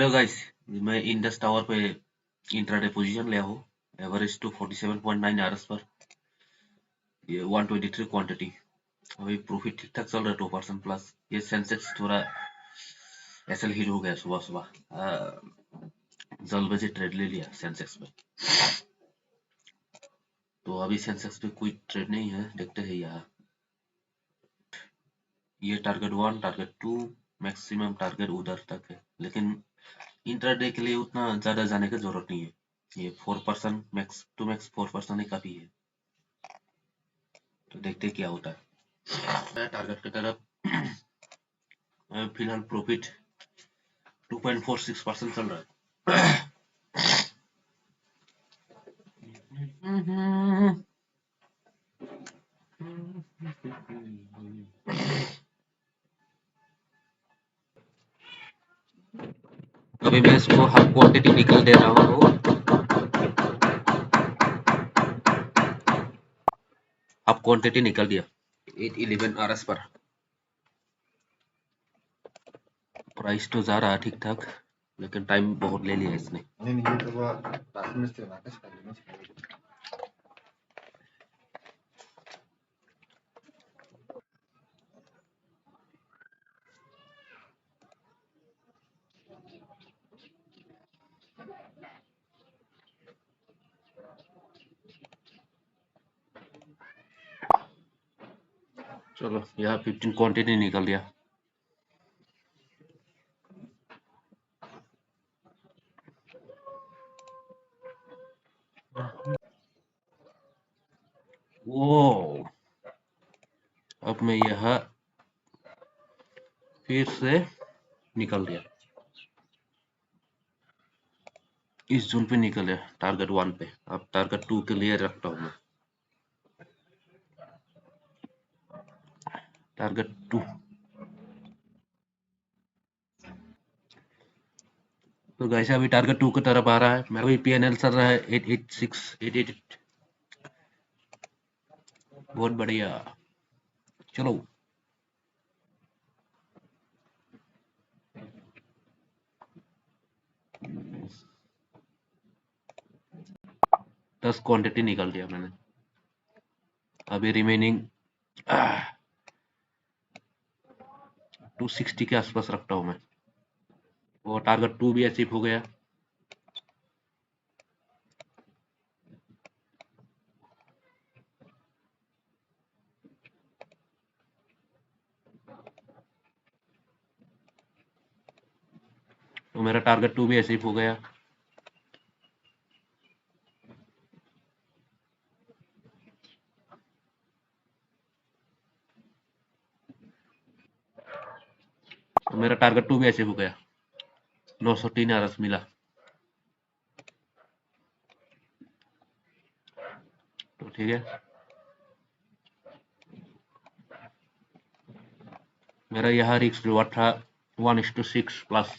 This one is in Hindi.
हेलो गाइस, मैं इंडस टावर पे इंट्राडे पोजीशन लिया हूँ। एवरेज टू 47.9 आरएस पर, ये 123 क्वांटिटी। अभी प्रॉफिट ठीक ठाक चल रहा है, 2% प्लस। ये सेंसेक्स थोड़ा एसएल हिट हो गया सुबह सुबह, जल्दबाजी ट्रेड ले लिया सेंसेक्स पे। तो अभी सेंसेक्स पे कोई ट्रेड नहीं है, देखते हैं यहाँ। ये टारगेट 1, टारगेट 2, मैक्सिमम टारगेट उधर तक है, लेकिन इंट्राडे के लिए उतना ज्यादा जाने की जरूरत नहीं है। ये 4%, मैक्स टू मैक्स 4% ही काफी है। तो देखते क्या होता है। टारगेट की तरफ फिलहाल प्रॉफिट 2.46% चल रहा है। अभी मैं इसको हाफ क्वांटिटी निकल दे रहा हूँ। हाफ क्वांटिटी निकल दिया 811 आरएस पर। प्राइस तो जा रहा है ठीक ठाक, लेकिन टाइम बहुत ले लिया इसने। चलो यहाँ 15 क्वांटिटी निकल दिया। वो अब मैं यहाँ फिर से निकल दिया, इस जोन पे निकल गया टारगेट 1 पे। अब टारगेट 2 के लिए रखता हूँ मैं। टारगेट 2, तो गाइस अभी टारगेट 2 की तरफ आ रहा है। मेरा भी पीएनएल चल रहा है 886, 888। बहुत बढ़िया, चलो। दस क्वांटिटी निकाल दिया मैंने। अभी रिमेनिंग 260 के आसपास रखता हूँ मैं। वो टारगेट 2 भी अचीव हो गया। तो मेरा टारगेट 2 भी अचीव हो गया। तो मेरा टारगेट 2 भी अचीव हो गया, 903 आरएस मिला। तो ठीक है, मेरा यहाँ रिस्क रिवॉर्ड था 1:6 प्लस।